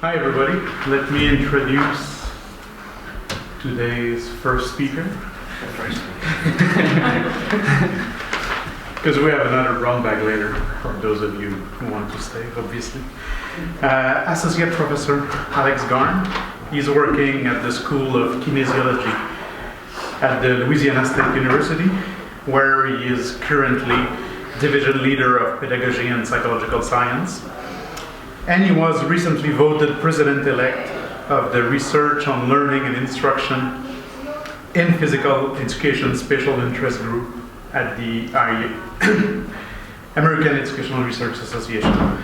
Hi everybody, let me introduce today's first speaker. Because we have another brown bag later, for those of you who want to stay, obviously. Associate Professor Alex Garn. He's working at the School of Kinesiology at the Louisiana State University, where he is currently Division Leader of Pedagogy and Psychological Science. And he was recently voted President-elect of the Research on Learning and Instruction in Physical Education Special Interest Group at the American Educational Research Association.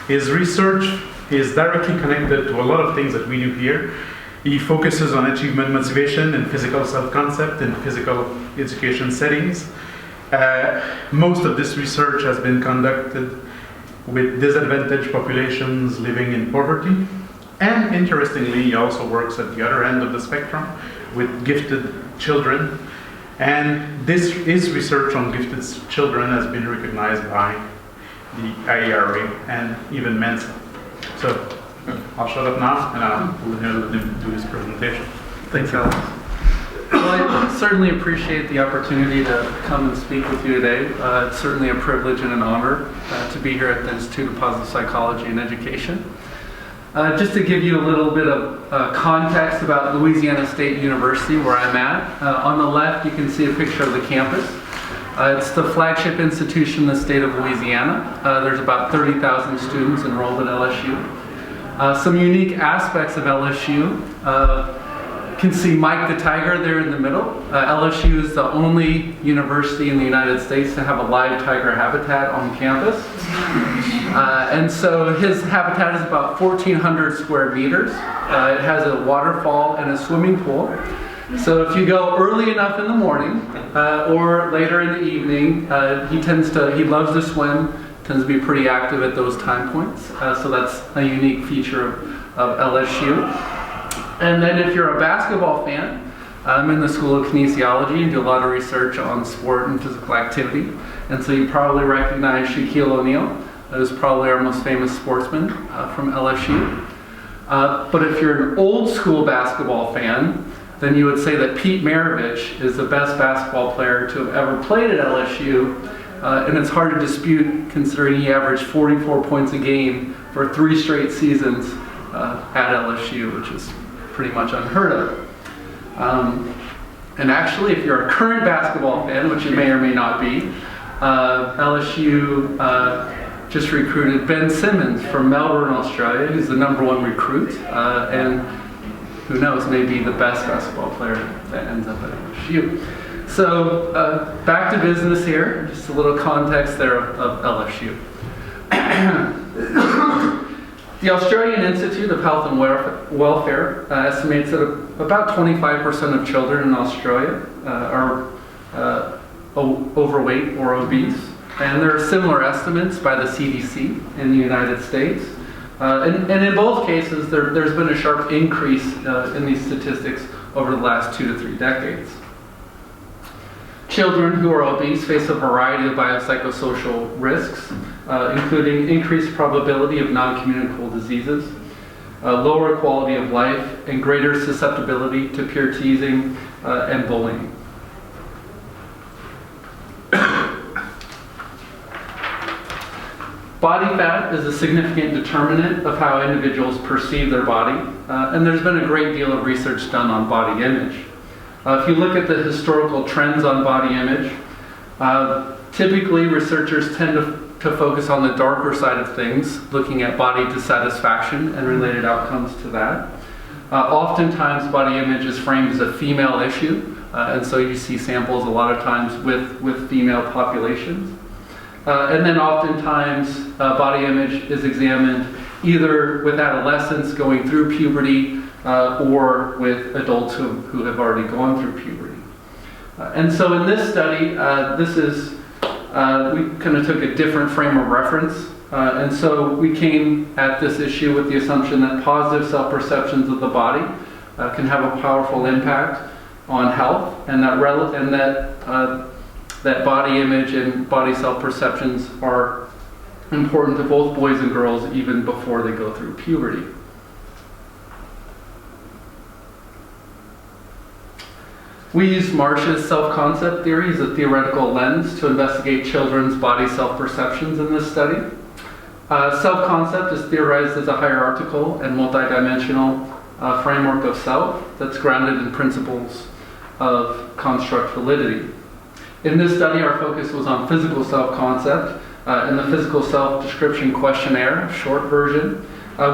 His research is directly connected to a lot of things that we do here. He focuses on achievement motivation and physical self-concept in physical education settings. Most of this research has been conducted with disadvantaged populations living in poverty. And interestingly, he also works at the other end of the spectrum with gifted children. And his research on gifted children has been recognized by the IERA and even Mensa. So I'll shut up now and I'll let him do his presentation. Thanks, Alex. Well, I certainly appreciate the opportunity to come and speak with you today. It's certainly a privilege and an honor to be here at the Institute of Positive Psychology and Education. Just to give you a little bit of context about Louisiana State University, where I'm at. On the left, you can see a picture of the campus. It's the flagship institution in the state of Louisiana. There's about 30,000 students enrolled in LSU. Some unique aspects of LSU. You can see Mike the Tiger there in the middle. LSU is the only university in the United States to have a live tiger habitat on campus. And so his habitat is about 1,400 square meters. It has a waterfall and a swimming pool. So if you go early enough in the morning or later in the evening, he loves to swim, tends to be pretty active at those time points. So that's a unique feature of LSU. And then if you're a basketball fan, I'm in the School of Kinesiology and do a lot of research on sport and physical activity. And so you probably recognize Shaquille O'Neal, who's probably our most famous sportsman from LSU. But if you're an old school basketball fan, then you would say that Pete Maravich is the best basketball player to have ever played at LSU. And it's hard to dispute considering he averaged 44 points a game for 3 straight seasons at LSU, which is pretty much unheard of. And actually, if you're a current basketball fan, which you may or may not be, LSU just recruited Ben Simmons from Melbourne, Australia, who's the #1 recruit, and who knows, maybe the best basketball player that ends up at LSU. So back to business here, just a little context there of LSU. The Australian Institute of Health and Welfare estimates that about 25% of children in Australia are overweight or obese. And there are similar estimates by the CDC in the United States. And in both cases, there's been a sharp increase in these statistics over the last 2 to 3 decades. Children who are obese face a variety of biopsychosocial risks, including increased probability of non-communicable diseases, lower quality of life, and greater susceptibility to peer teasing and bullying. Body fat is a significant determinant of how individuals perceive their body, and there's been a great deal of research done on body image. If you look at the historical trends on body image, typically researchers tend to focus on the darker side of things, looking at body dissatisfaction and related outcomes to that. Oftentimes body image is framed as a female issue, and so you see samples a lot of times with female populations. And then oftentimes body image is examined either with adolescents going through puberty or with adults who have already gone through puberty. And so in this study, we kind of took a different frame of reference. And so we came at this issue with the assumption that positive self-perceptions of the body can have a powerful impact on health, and that body image and body self-perceptions are important to both boys and girls even before they go through puberty. We used Marsh's self-concept theory as a theoretical lens to investigate children's body self-perceptions in this study. Self-concept is theorized as a hierarchical and multidimensional framework of self that's grounded in principles of construct validity. In this study, our focus was on physical self-concept and the physical self-description questionnaire, short version,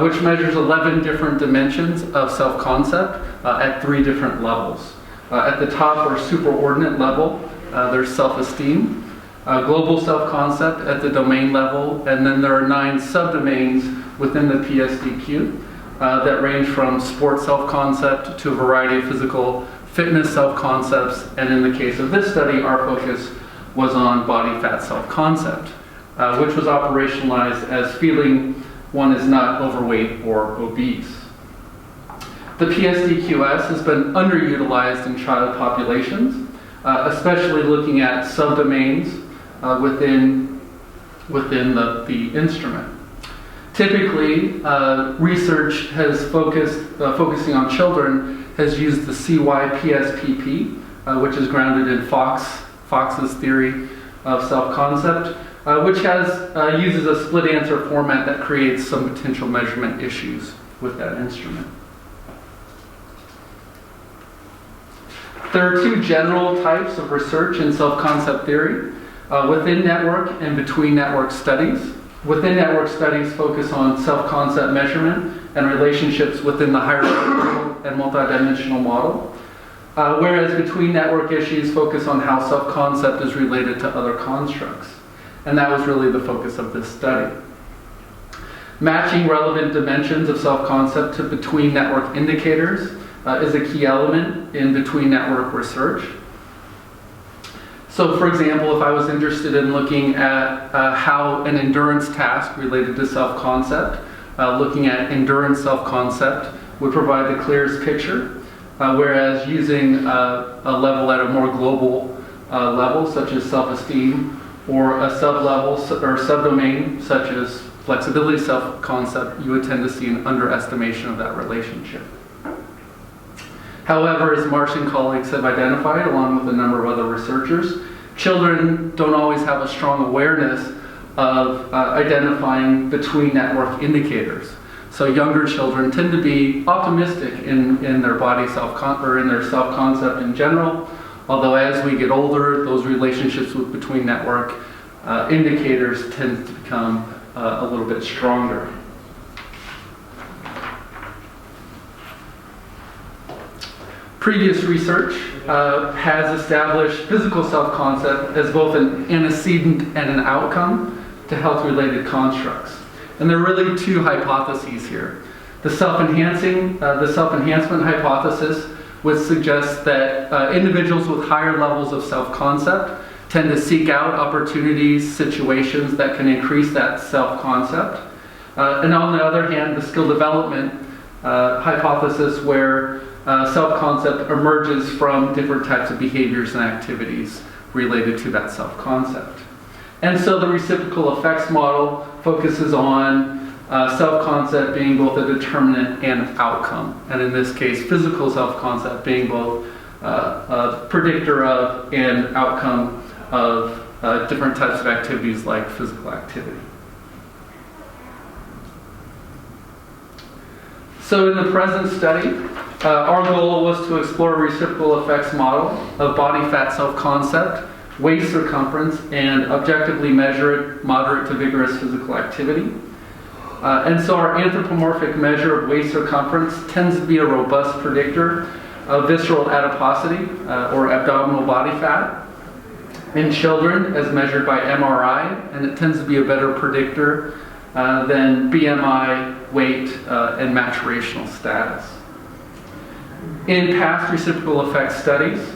which measures 11 different dimensions of self-concept at 3 different levels. At the top or superordinate level, there's self-esteem, global self-concept at the domain level, and then there are 9 subdomains within the PSDQ that range from sports self-concept to a variety of physical fitness self-concepts, and in the case of this study, our focus was on body fat self-concept, which was operationalized as feeling one is not overweight or obese. The PSDQS has been underutilized in child populations, especially looking at subdomains within the instrument. Typically, research has focusing on children has used the CYPSPP, which is grounded in Fox's theory of self-concept, which uses a split answer format that creates some potential measurement issues with that instrument. There are 2 general types of research in self-concept theory, within network and between network studies. Within network studies focus on self-concept measurement and relationships within the hierarchical and multidimensional model, whereas between network issues focus on how self-concept is related to other constructs. And that was really the focus of this study. Matching relevant dimensions of self-concept to between network indicators is a key element in between network research. So for example, if I was interested in looking at how an endurance task related to self-concept, looking at endurance self-concept would provide the clearest picture, whereas using a level at a more global level, such as self-esteem, or a sub-level or subdomain, such as flexibility self-concept, you would tend to see an underestimation of that relationship. However, as Marsh and colleagues have identified, along with a number of other researchers, children don't always have a strong awareness of identifying between network indicators. So younger children tend to be optimistic in their body in their self-concept in general, although as we get older, those relationships between network indicators tend to become a little bit stronger. Previous research has established physical self-concept as both an antecedent and an outcome to health-related constructs. And there are really 2 hypotheses here. The self-enhancement hypothesis would suggest that individuals with higher levels of self-concept tend to seek out opportunities, situations that can increase that self-concept. And on the other hand, the skill development hypothesis where self-concept emerges from different types of behaviors and activities related to that self-concept. And so the reciprocal effects model focuses on self-concept being both a determinant and outcome. And in this case, physical self-concept being both a predictor of and outcome of different types of activities like physical activity. So in the present study, our goal was to explore a reciprocal effects model of body fat self-concept, waist circumference, and objectively measure it moderate to vigorous physical activity. And so our anthropomorphic measure of waist circumference tends to be a robust predictor of visceral adiposity or abdominal body fat in children as measured by MRI, and it tends to be a better predictor than BMI, weight, and maturational status. In past reciprocal effects studies,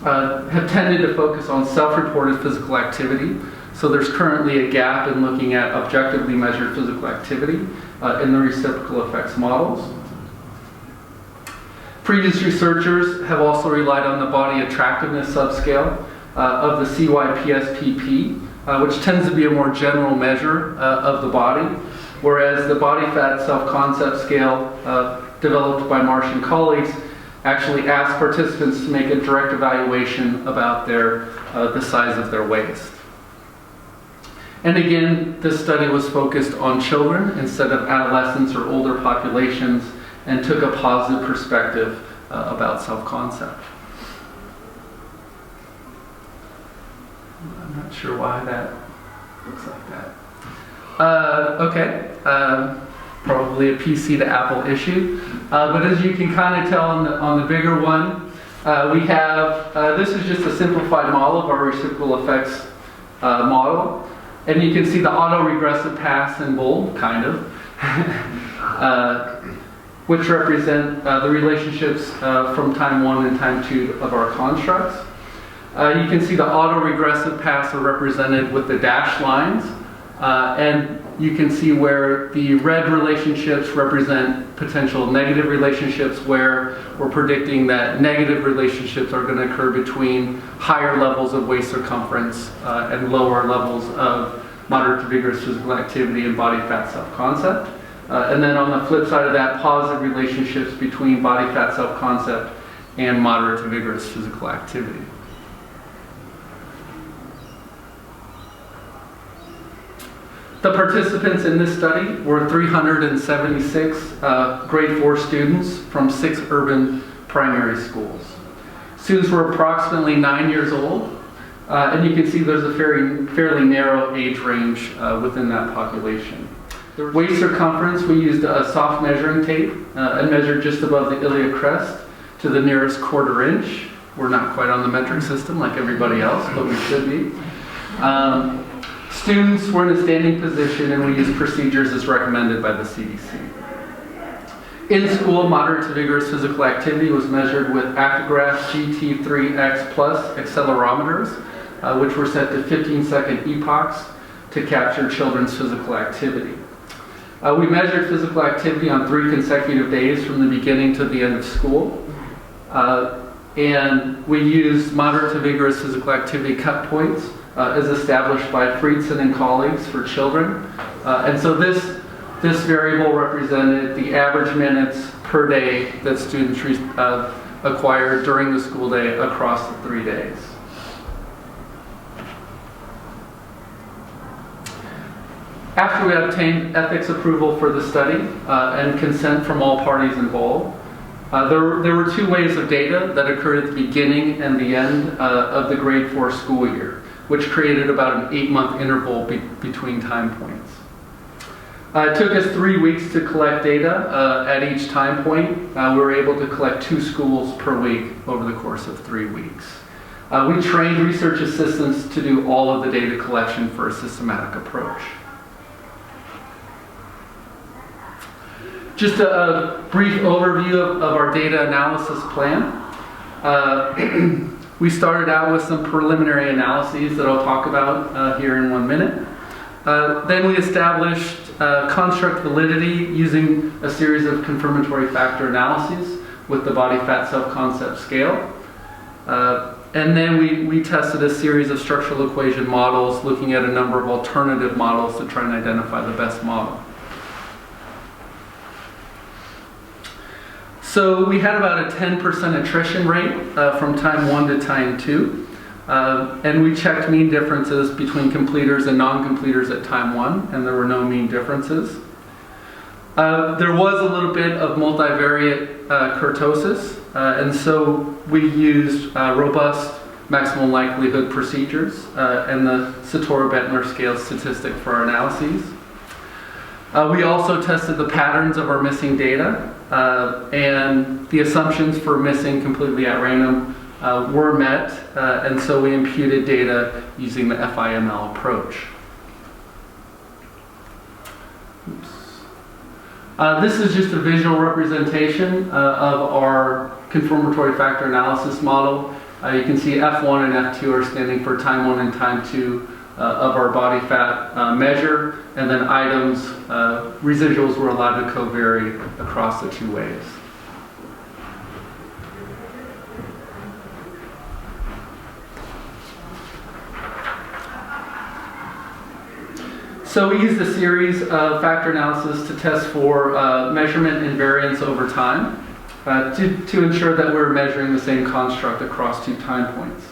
have tended to focus on self-reported physical activity. So there's currently a gap in looking at objectively measured physical activity in the reciprocal effects models. Previous researchers have also relied on the body attractiveness subscale of the CYPSPP which tends to be a more general measure of the body, whereas the body fat self-concept scale developed by Marsh and colleagues actually asks participants to make a direct evaluation about the size of their waist. And again, this study was focused on children instead of adolescents or older populations and took a positive perspective about self-concept. I'm not sure why that looks like that. Probably a PC to Apple issue. But as you can kind of tell on the bigger one, we have, this is just a simplified model of our reciprocal effects model. And you can see the auto-regressive paths in bold, kind of, which represent the relationships from time 1 and time 2 of our constructs. You can see the auto-regressive paths are represented with the dashed lines, and you can see where the red relationships represent potential negative relationships, where we're predicting that negative relationships are going to occur between higher levels of waist circumference and lower levels of moderate to vigorous physical activity and body fat self-concept. And then on the flip side of that, positive relationships between body fat self-concept and moderate to vigorous physical activity. The participants in this study were 376 grade 4 students from 6 urban primary schools. Students were approximately 9 years old, and you can see there's a fairly narrow age range within that population. The waist circumference, we used a soft measuring tape and measured just above the iliac crest to the nearest 1/4 inch. We're not quite on the metric system like everybody else, but we should be. Students were in a standing position, and we used procedures as recommended by the CDC. In school, moderate to vigorous physical activity was measured with Actigraph GT3X Plus accelerometers, which were set to 15-second epochs to capture children's physical activity. We measured physical activity on 3 consecutive days from the beginning to the end of school. And we used moderate to vigorous physical activity cut points as established by Friedson and colleagues for children. And so this variable represented the average minutes per day that students acquired during the school day across the 3 days. After we obtained ethics approval for the study and consent from all parties involved, there were 2 waves of data that occurred at the beginning and the end of the grade 4 school year, which created about an 8-month interval between time points. It took us 3 weeks to collect data at each time point. We were able to collect 2 schools per week over the course of 3 weeks. We trained research assistants to do all of the data collection for a systematic approach. Just a brief overview of our data analysis plan. We started out with some preliminary analyses that I'll talk about here in 1 minute. Then we established construct validity using a series of confirmatory factor analyses with the body fat self-concept scale. And then we tested a series of structural equation models looking at a number of alternative models to try and identify the best model. So we had about a 10% attrition rate from time 1 to time 2. And we checked mean differences between completers and non-completers at time 1, and there were no mean differences. There was a little bit of multivariate kurtosis, and so we used robust maximum likelihood procedures and the Satora-Bentler scale statistic for our analyses. We also tested the patterns of our missing data, and the assumptions for missing completely at random were met, and so we imputed data using the FIML approach. This is just a visual representation of our confirmatory factor analysis model. You can see F1 and F2 are standing for time 1 and time 2 of our body fat measure, and then items, residuals were allowed to covary across the 2 waves. So we used a series of factor analysis to test for measurement and variance over time to ensure that we're measuring the same construct across 2 time points.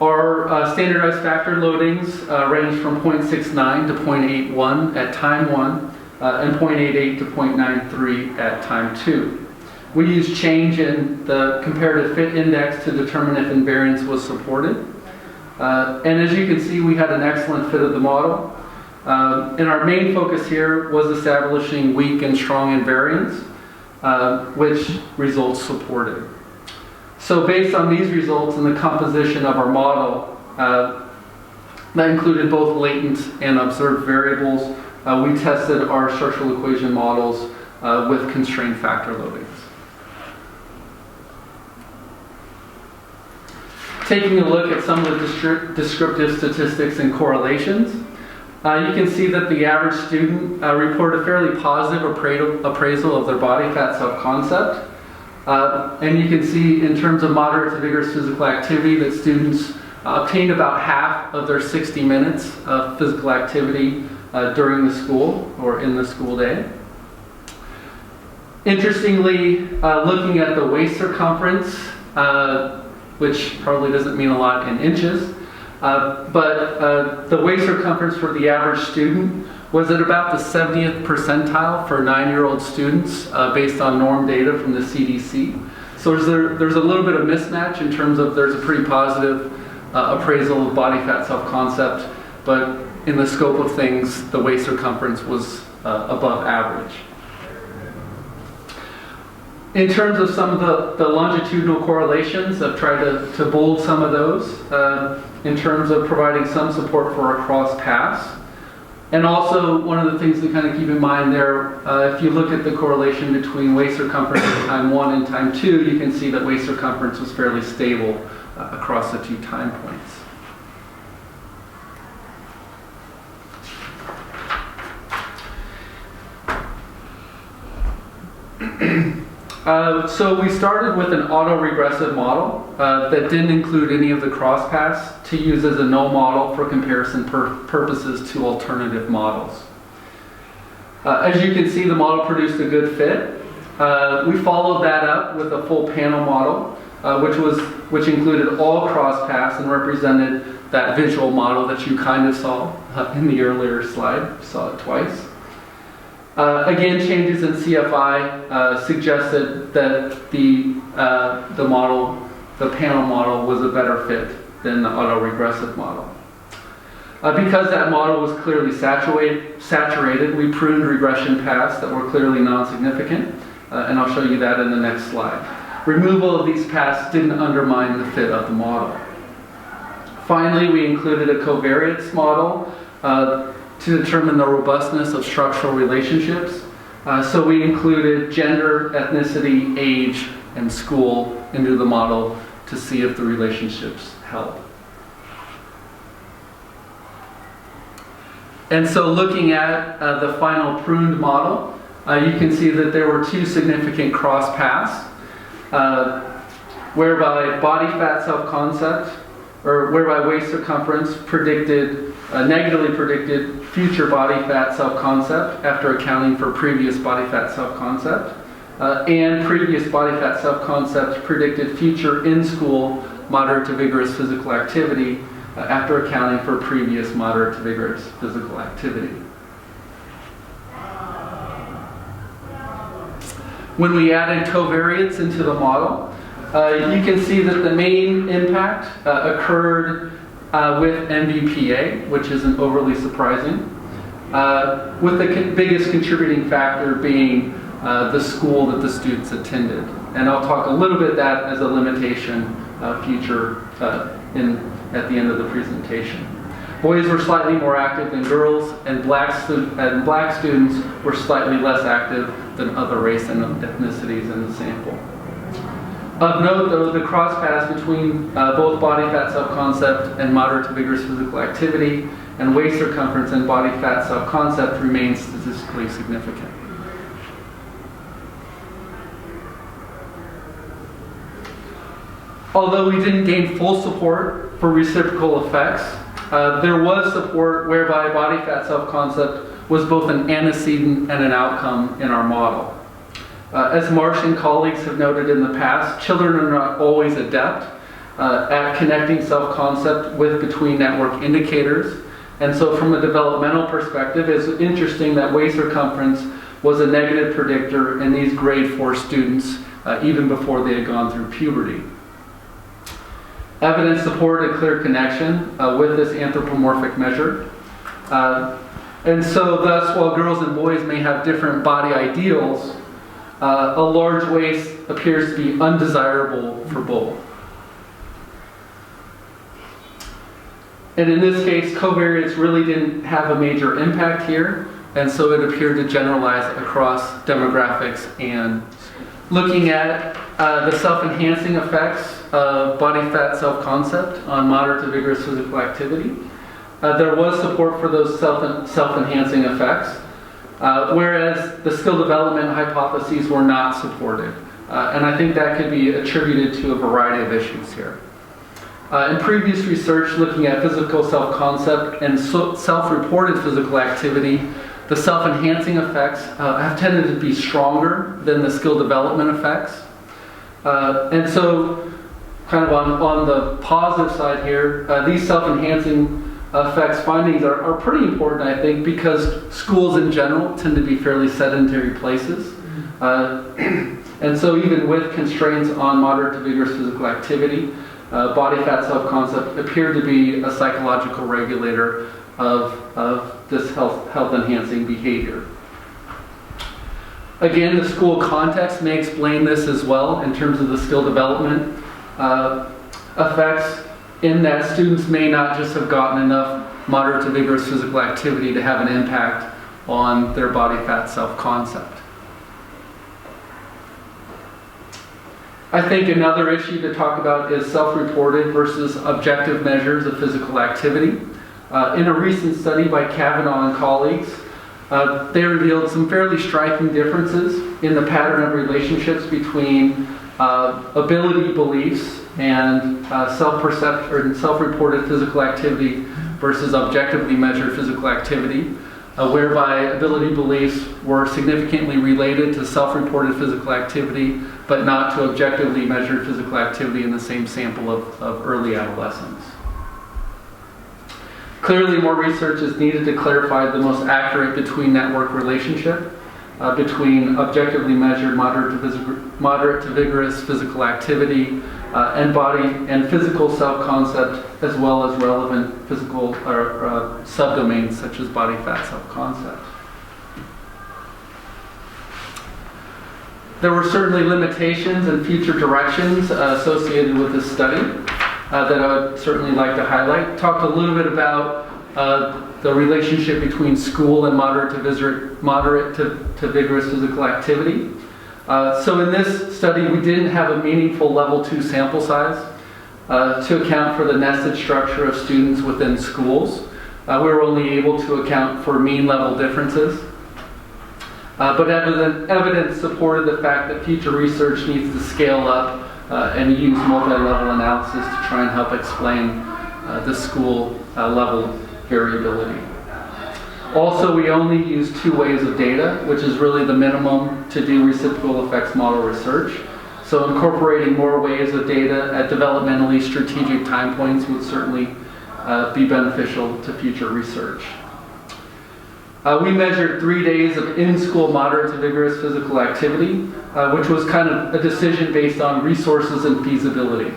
Our standardized factor loadings range from 0.69 to 0.81 at time 1 and 0.88 to 0.93 at time 2. We used change in the comparative fit index to determine if invariance was supported. And as you can see, we had an excellent fit of the model. And our main focus here was establishing weak and strong invariance, which results supported. So based on these results and the composition of our model, that included both latent and observed variables, we tested our structural equation models with constrained factor loadings. Taking a look at some of the descriptive statistics and correlations, you can see that the average student reported a fairly positive appraisal of their body fat self-concept. And you can see in terms of moderate to vigorous physical activity that students obtained about half of their 60 minutes of physical activity during the school or in the school day. Interestingly, looking at the waist circumference, which probably doesn't mean a lot in inches, but the waist circumference for the average student was at about the 70th percentile for 9-year-old students based on norm data from the CDC. So there's a little bit of mismatch in terms of there's a pretty positive appraisal of body fat self-concept, but in the scope of things, the waist circumference was above average. In terms of some of the longitudinal correlations, I've tried to bold some of those in terms of providing some support for a cross pass. And also, one of the things to kind of keep in mind there, if you look at the correlation between waist circumference at time 1 and time 2, you can see that waist circumference was fairly stable across the 2 time points. So we started with an auto-regressive model that didn't include any of the cross-paths to use as a null model for comparison purposes to alternative models. As you can see, the model produced a good fit. We followed that up with a full panel model, which included all cross-paths and represented that visual model that you kind of saw in the earlier slide. You saw it twice. Again, changes in CFI suggested that the panel model was a better fit than the autoregressive model. Because that model was clearly saturated, we pruned regression paths that were clearly non-significant, and I'll show you that in the next slide. Removal of these paths didn't undermine the fit of the model. Finally, we included a covariance model to determine the robustness of structural relationships. So we included gender, ethnicity, age, and school into the model to see if the relationships held. And so looking at the final pruned model, you can see that there were 2 significant cross paths, whereby body fat self-concept, or whereby waist circumference negatively predicted future body fat self-concept after accounting for previous body fat self-concept, and previous body fat self-concept predicted future in-school moderate to vigorous physical activity after accounting for previous moderate to vigorous physical activity. When we added covariates into the model, you can see that the main impact occurred with MBPA, which isn't overly surprising, with the biggest contributing factor being the school that the students attended. And I'll talk a little bit that as a limitation at the end of the presentation. Boys were slightly more active than girls, and black students were slightly less active than other race and ethnicities in the sample. Of note, though, the crosspaths between both body fat self-concept and moderate to vigorous physical activity and waist circumference and body fat self-concept remain statistically significant. Although we didn't gain full support for reciprocal effects, there was support whereby body fat self-concept was both an antecedent and an outcome in our model. As Marsh and colleagues have noted in the past, children are not always adept at connecting self-concept with between-network indicators. And so from a developmental perspective, it's interesting that waist circumference was a negative predictor in these grade 4 students even before they had gone through puberty. Evidence supported a clear connection with this anthropomorphic measure. And so thus, while girls and boys may have different body ideals, a large waist appears to be undesirable for both. And in this case, covariates really didn't have a major impact here, and so it appeared to generalize across demographics. And looking at the self-enhancing effects of body fat self-concept on moderate to vigorous physical activity, there was support for those self-enhancing effects, whereas the skill development hypotheses were not supported. And I think that could be attributed to a variety of issues here. In previous research looking at physical self-concept and self-reported physical activity, the self-enhancing effects have tended to be stronger than the skill development effects. And so, kind of on the positive side here, these self-enhancing effects findings are pretty important, I think, because schools in general tend to be fairly sedentary places. And so even with constraints on moderate to vigorous physical activity, body fat self-concept appeared to be a psychological regulator of this health-enhancing behavior. Again, the school context may explain this as well in terms of the skill development effects, in that students may not just have gotten enough moderate to vigorous physical activity to have an impact on their body fat self-concept. I think another issue to talk about is self-reported versus objective measures of physical activity. In a recent study by Kavanaugh and colleagues, they revealed some fairly striking differences in the pattern of relationships between ability beliefs and self-reported physical activity versus objectively measured physical activity, whereby ability beliefs were significantly related to self-reported physical activity, but not to objectively measured physical activity in the same sample of early adolescents. Clearly, more research is needed to clarify the most accurate between-network relationship between objectively measured moderate to vigorous physical activity and body and physical self-concept, as well as relevant physical subdomains such as body fat self-concept. There were certainly limitations and future directions associated with this study that I would certainly like to highlight. Talked a little bit about the relationship between school and moderate to vigorous physical activity. So in this study, we didn't have a meaningful level 2 sample size to account for the nested structure of students within schools. We were only able to account for mean level differences. But evidence supported the fact that future research needs to scale up and use multi-level analysis to try and help explain the school level variability. Also, we only use 2 ways of data, which is really the minimum to do reciprocal effects model research. So incorporating more ways of data at developmentally strategic time points would certainly be beneficial to future research. We measured 3 days of in-school moderate to vigorous physical activity, which was kind of a decision based on resources and feasibility.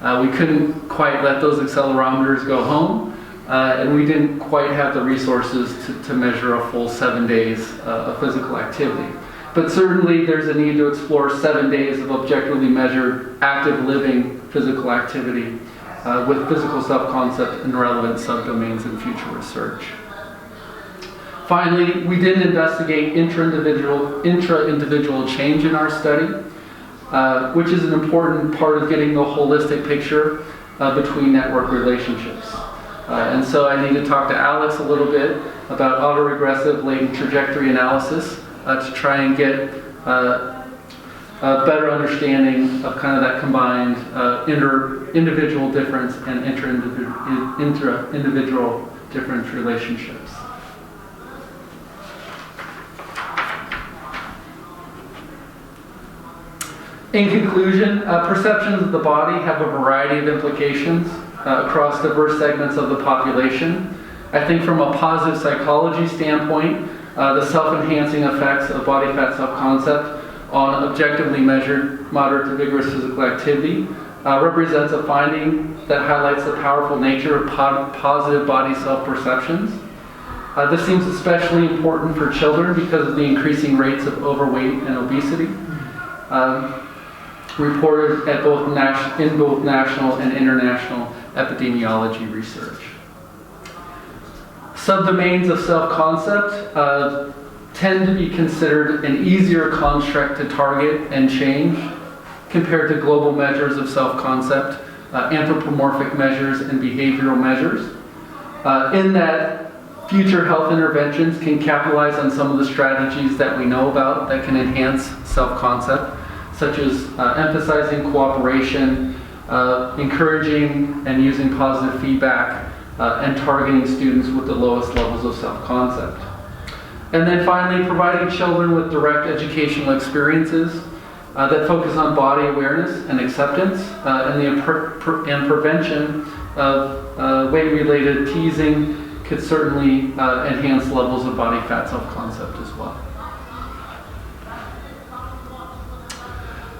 We couldn't quite let those accelerometers go home, and we didn't quite have the resources to measure a full 7 days of physical activity. But certainly there's a need to explore 7 days of objectively measured active living physical activity with physical self-concept and relevant subdomains in future research. Finally, we didn't investigate intra-individual change in our study, which is an important part of getting the holistic picture between network relationships. And so I need to talk to Alex a little bit about autoregressive latent trajectory analysis to try and get better understanding of kind of that combined individual difference and intra-individual difference relationships. In conclusion, perceptions of the body have a variety of implications across diverse segments of the population. I think from a positive psychology standpoint, the self-enhancing effects of body fat self-concept on objectively measured moderate to vigorous physical activity represents a finding that highlights the powerful nature of positive body self-perceptions. This seems especially important for children because of the increasing rates of overweight and obesity reported at in both national and international epidemiology research. Subdomains of self-concept tend to be considered an easier construct to target and change compared to global measures of self-concept, anthropomorphic measures, and behavioral measures. In that future health interventions can capitalize on some of the strategies that we know about that can enhance self-concept, such as emphasizing cooperation, encouraging and using positive feedback, and targeting students with the lowest levels of self-concept. And then finally, providing children with direct educational experiences that focus on body awareness and acceptance and prevention of weight-related teasing could certainly enhance levels of body fat self-concept as well.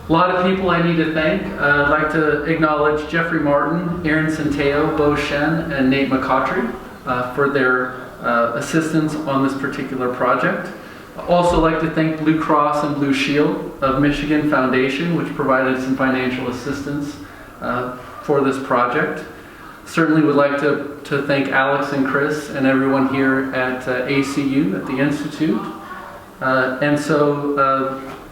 A lot of people I need to thank. I'd like to acknowledge Jeffrey Martin, Aaron Centeo, Bo Shen, and Nate McCautry for their assistance on this particular project. I'd also like to thank Blue Cross and Blue Shield of Michigan Foundation, which provided some financial assistance for this project. Certainly would like to thank Alex and Chris and everyone here at ACU, at the Institute. And so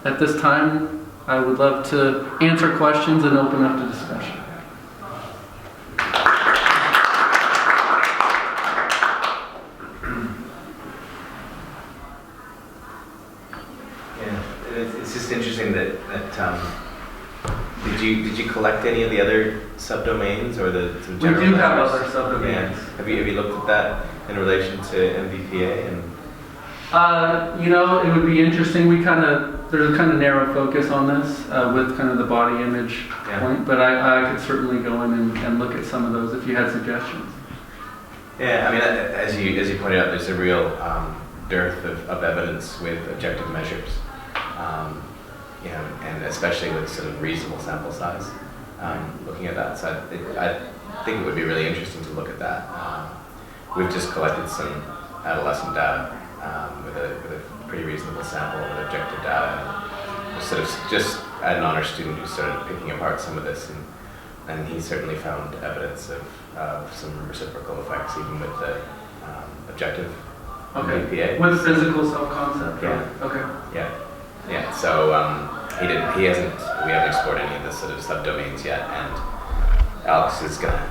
at this time, I would love to answer questions and open up the discussion. Yeah, it's just interesting that did you collect any of the other subdomains or some We general do have measures? other subdomains. Yeah. Have you looked at that in relation to MVPA and? It would be interesting. There's a kind of narrow focus on this with kind of the body image point, but I could certainly go in and look at some of those if you had suggestions. Yeah, I mean, as you pointed out, there's a real dearth of evidence with objective measures, and especially with sort of reasonable sample size. Looking at that, so I think it would be really interesting to look at that. We've just collected some adolescent data with a pretty reasonable sample of objective data, and just had an honor student who started picking apart some of this, and he certainly found evidence of some reciprocal effects even with the objective BPA. With physical self-concept. Yeah. Okay. Yeah. So we haven't explored any of the sort of subdomains yet, and Alex is gonna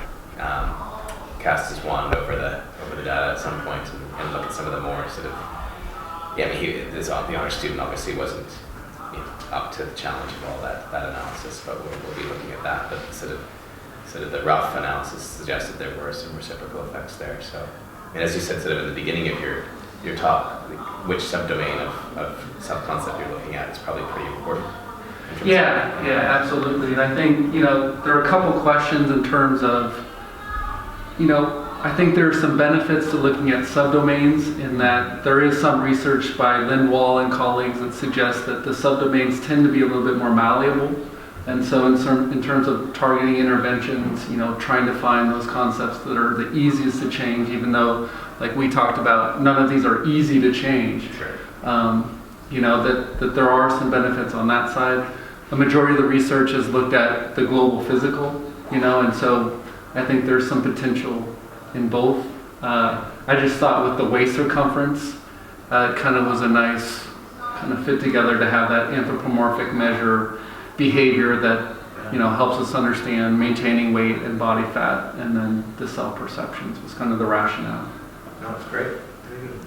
cast his wand over the data at some point and look at some of the more sort of. Yeah, I mean, the honor student obviously wasn't up to the challenge of all that analysis, but we'll be looking at that. But sort of the rough analysis suggested there were some reciprocal effects there. So, and as you said, sort of in the beginning of your talk, which subdomain of self-concept you're looking at is probably pretty important. Yeah, absolutely. And I think there are a couple questions in terms of I think there are some benefits to looking at subdomains in that there is some research by Lynn Wall and colleagues that suggests that the subdomains tend to be a little bit more malleable. And so in terms of targeting interventions, trying to find those concepts that are the easiest to change, even though, like we talked about, none of these are easy to change. Sure. That there are some benefits on that side. The majority of the research has looked at the global physical, and so I think there's some potential in both. I just thought with the waist circumference, it kind of was a nice kind of fit together to have that anthropomorphic measure behavior that helps us understand maintaining weight and body fat, and then the self-perceptions was kind of the rationale. No, it's great. Very good.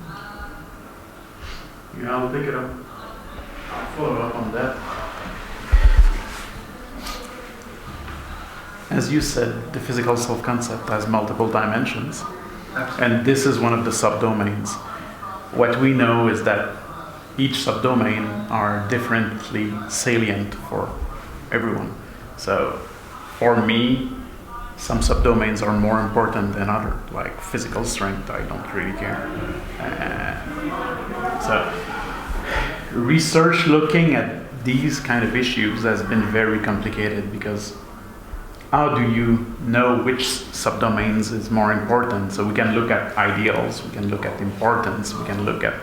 Yeah, I'll follow up on that. as you said, the physical self-concept has multiple dimensions. Absolutely. And this is one of the subdomains. What we know is that each subdomain are differently salient for everyone. So for me, some subdomains are more important than others, like physical strength, I don't really care. So research looking at these kind of issues has been very complicated, because how do you know which subdomains is more important? So we can look at ideals, we can look at importance, we can look at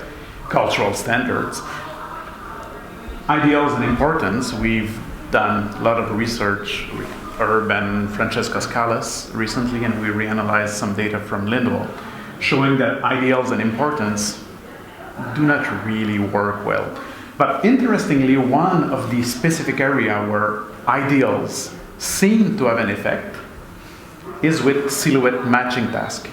cultural standards. Ideals and importance, we've done a lot of research with Herb and Francesca Scalas recently, and we reanalyzed some data from Lindwall, showing that ideals and importance do not really work well. But interestingly, one of the specific area where ideals seem to have an effect is with silhouette matching task.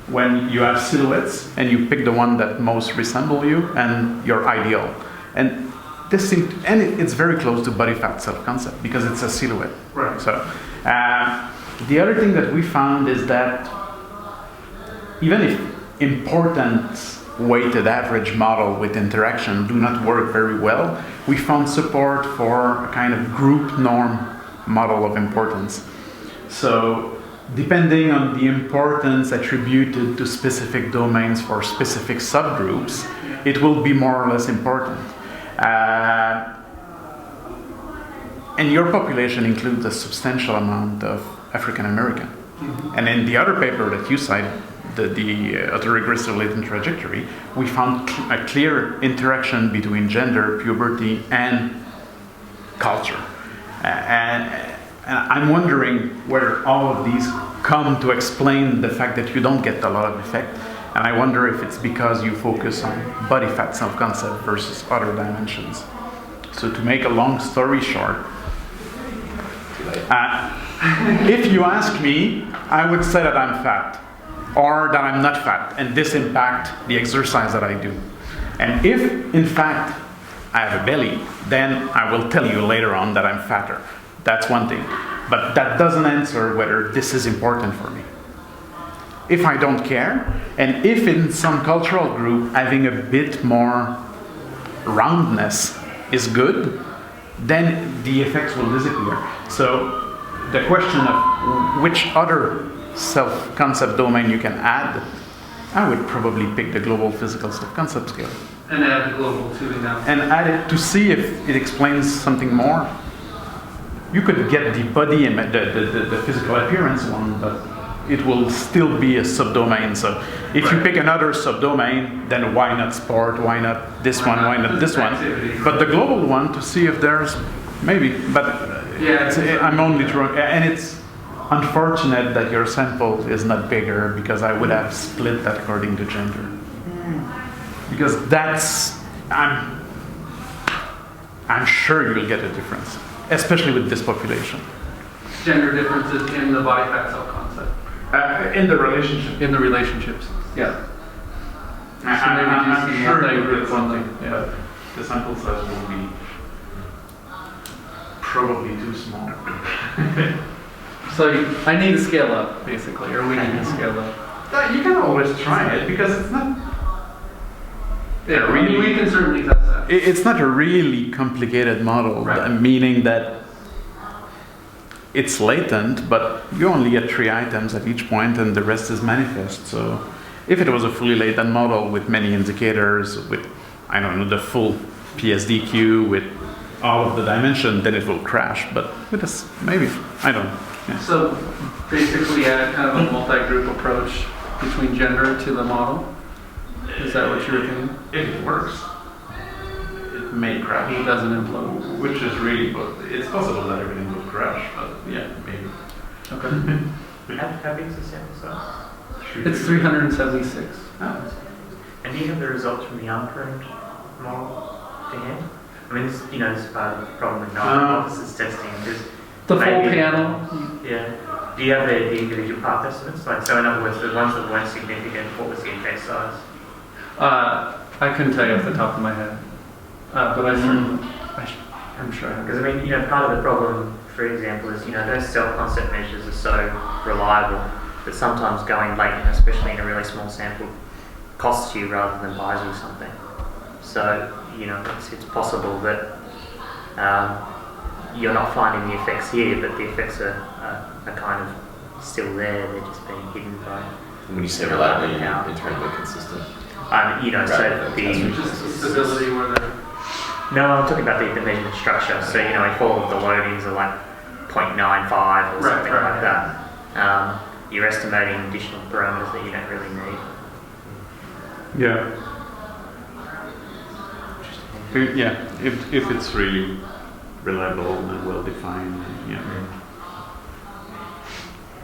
When you have silhouettes and you pick the one that most resemble you and your ideal. And this seems, and it's very close to body fat self-concept because it's a silhouette. Right. So the other thing that we found is that even if importance weighted average model with interaction do not work very well, we found support for a kind of group norm model of importance. So depending on the importance attributed to specific domains for specific subgroups, it will be more or less important. And your population includes a substantial amount of African American. Mm-hmm. And in the other paper that you cite, the autoregressive latent trajectory, we found a clear interaction between gender, puberty, and culture. And I'm wondering whether all of these come to explain the fact that you don't get a lot of effect. And I wonder if it's because you focus on body fat self-concept versus other dimensions. So to make a long story short, if you ask me, I would say that I'm fat, or that I'm not fat, and this impacts the exercise that I do. And if, in fact, I have a belly, then I will tell you later on that I'm fatter. That's one thing. But that doesn't answer whether this is important for me. If I don't care, and if in some cultural group having a bit more roundness is good, then the effects will disappear. So the question of which other self-concept domain you can add, I would probably pick the global physical self-concept scale. And add the global to the now. And add it to see if it explains something more. You could get the body and the physical appearance one, but it will still be a subdomain. So if you pick another subdomain, then why not sport? Why not this one? Why not this one? But the global one to see if there's maybe. But I'm only trying, and it's unfortunate that your sample is not bigger, because I would have split that according to gender. Because that's I'm sure you'll get a difference, especially with this population. Gender differences in the body fat self-concept. In the relationship. In the relationships. Yeah. I'm sure they you'll would get something, but the sample size will be probably too small. So I need to scale up, basically, or we need to scale up. You can always try it, because it's not. Yeah, really, we can certainly test that. It's not a really complicated model, right. Meaning that it's latent, but you only get 3 items at each point, and the rest is manifest. So if it was a fully latent model with many indicators, with, I don't know, the full PSDQ, with all of the dimension, then it will crash. But with this, maybe, I don't know. Yeah. So basically add kind of a multi-group approach between gender to the model. Is that what you're thinking? If it works, it may crash. It doesn't implode. Which is really, it's possible that everything will crash, but yeah, maybe. Okay. How big is the sample size? It's 376. Oh. And do you have the results from the unturned model to hand? I mean, this is part of the problem with non-hypothesis testing. Just the full panel. Yeah. Do you have the individual path estimates? Like, so in other words, the ones that weren't significant, what was the effect size? I couldn't tell you off the top of my head, but I'm sure I have. Because I mean, part of the problem for example, is, those self-concept measures are so reliable that sometimes going latent, especially in a really small sample, costs you rather than buys you something. So, it's possible that you're not finding the effects here, but the effects are kind of still there. They're just being hidden by. When you say reliable, internally consistent. So Just the stability where they're. No, I'm talking about the measurement structure. So, if all of the loadings are like 0.95 or something like that, you're estimating additional parameters that you don't really need. Yeah. Yeah, if it's really reliable and well defined,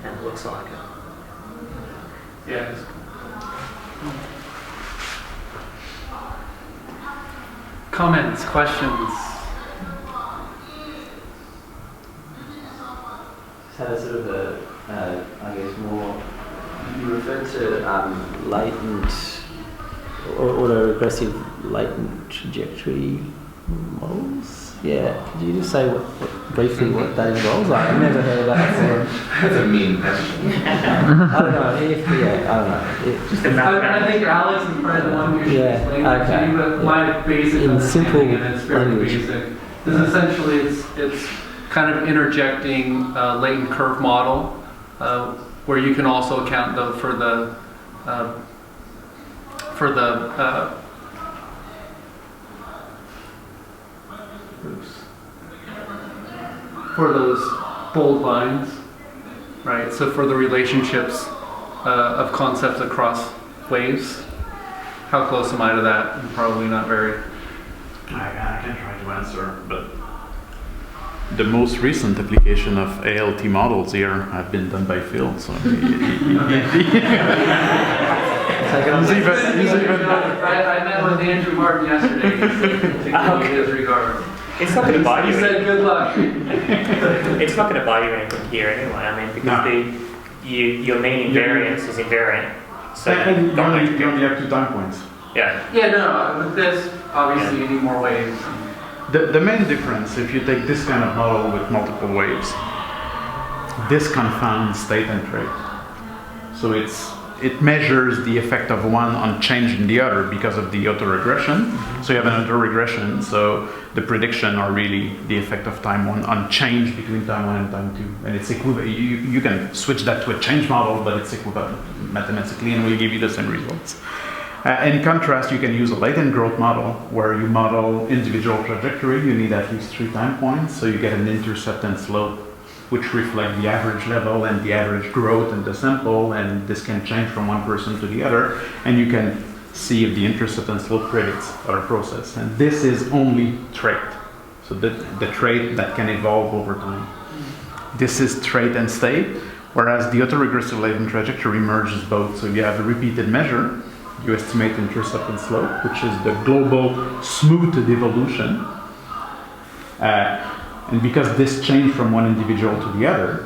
And it looks like it. Yeah. Comments, questions? Just had a sort of I guess more, you referred to latent, auto-regressive latent trajectory models. Yeah, could you just say briefly what that involves? I've never heard of that before. That's a mean question. I don't know. I don't know. I think Alex is probably the one who should explain that to you, but my basic understanding, and it's very basic, is essentially it's kind of interjecting a latent curve model, where you can also account for those bold lines, right? So for the relationships of concepts across waves. How close am I to that? Probably not very. I can try to answer, but the most recent application of ALT models here have been done by Phil. So I met with Andrew Martin yesterday to give his regard. It's not going to buy you. He said good luck. It's not going to buy you anything here anyway. I mean, because your mean invariance is invariant. So and you only have 2 time points. Yeah. Yeah, no. With this, obviously, you need more waves. The main difference, if you take this kind of model with multiple waves, this confounds state and trait. So it measures the effect of one on change in the other because of the autoregression. So you have an autoregression, so the prediction are really the effect of time 1 on change between time 1 and time 2. And it's equivalent. You can switch that to a change model, but it's equivalent mathematically and will give you the same results. In contrast, you can use a latent growth model where you model individual trajectory. You need at least 3 time points, so you get an intercept and slope which reflect the average level and the average growth in the sample, and this can change from one person to the other, and you can see if the intercept and slope predicts our process. And this is only trait, so the trait that can evolve over time. This is trait and state, whereas the autoregressive latent trajectory merges both. So you have a repeated measure, you estimate intercept and slope, which is the global smoothed evolution. And because this changed from one individual to the other,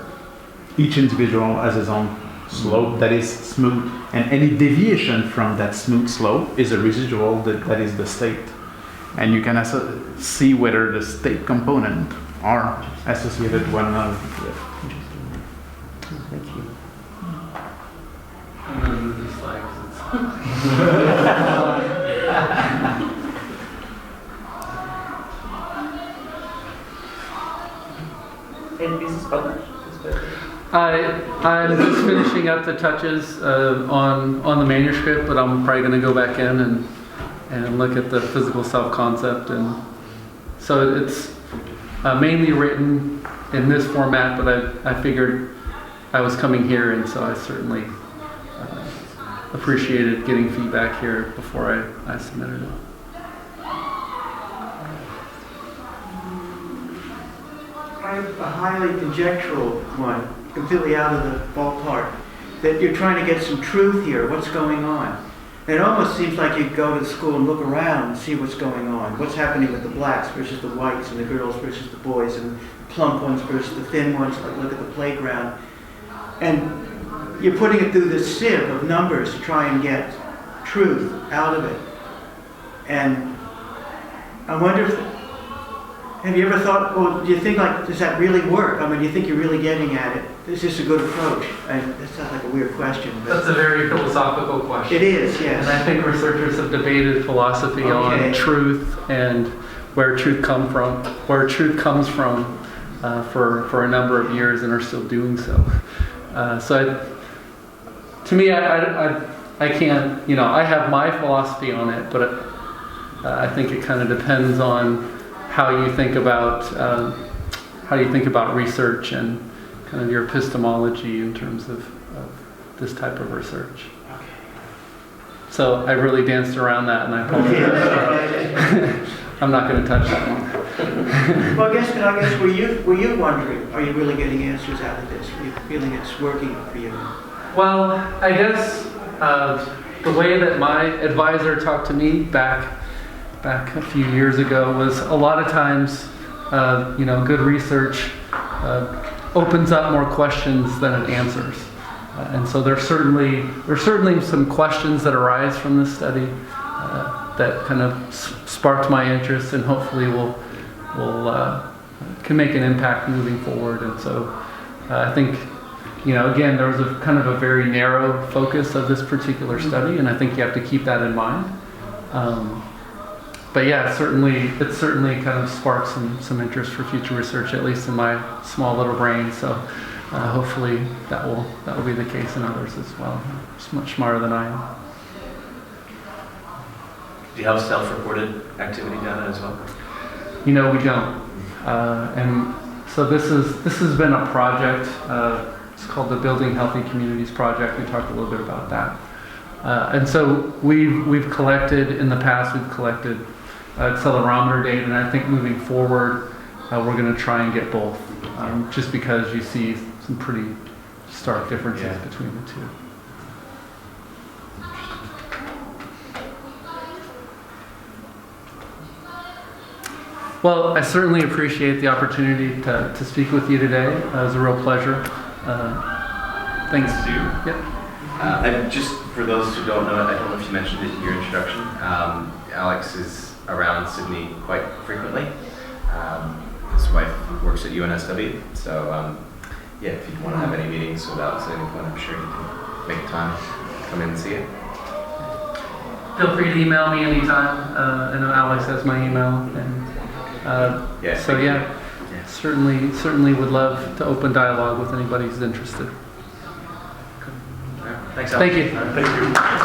each individual has his own slope that is smooth, and any deviation from that smooth slope is a residual that is the state. And you can also see whether the state component are associated to one another. Thank you. I'm going to move this slide. And is this published? I'm just finishing up the touches on the manuscript, but I'm probably going to go back in and look at the physical self-concept. And so it's mainly written in this format, but I figured I was coming here, and so I certainly appreciated getting feedback here before I submitted it. I have a highly conjectural one, completely out of the ballpark, that you're trying to get some truth here. What's going on? And it almost seems like you go to school and look around and see what's going on. What's happening with the blacks versus the whites, and the girls versus the boys, and the plump ones versus the thin ones, like look at the playground. And you're putting it through this sieve of numbers to try and get truth out of it. And I wonder Have you ever thought, well, do you think, like, does that really work? I mean, do you think you're really getting at it? Is this a good approach? And that sounds like a weird question. But That's a very philosophical question. it is, yes. And I think researchers have debated philosophy Okay. on truth and where truth comes from for a number of years and are still doing so. To me, I can't, I have my philosophy on it, but I think it kind of depends on how you think about research and kind of your epistemology in terms of this type of research. So I really danced around that, and I apologize. I'm not going to touch that one. Well, I guess were you wondering, are you really getting answers out of this? Are you feeling it's working for you? Well, I guess the way that my advisor talked to me back a few years ago was a lot of times, good research opens up more questions than it answers. And so there's certainly some questions that arise from this study that kind of sparked my interest, and hopefully can make an impact moving forward. And so I think, again, there was a kind of a very narrow focus of this particular study, and I think you have to keep that in mind. But yeah, it certainly kind of sparked some interest for future research, at least in my small little brain. So hopefully that will be the case in others as well. It's much smarter than I am. Do you have self-reported activity data as well? We don't. And so this has been a project. It's called the Building Healthy Communities Project. We talked a little bit about that. And so we've collected in the past. We've collected accelerometer data, and I think moving forward, we're going to try and get both, just because you see some pretty stark differences between the two. Well, I certainly appreciate the opportunity to speak with you today. It was a real pleasure. Thanks. Yep. And just for those who don't know it, I don't know if you mentioned it in your introduction, Alex is around Sydney quite frequently. His wife works at UNSW, so if you want to have any meetings with Alex at any point, I'm sure you can make time to come in and see it. Feel free to email me anytime. I know Alex has my email, and certainly would love to open dialogue with anybody who's interested. Thanks, Alex. Thank you. Thank you.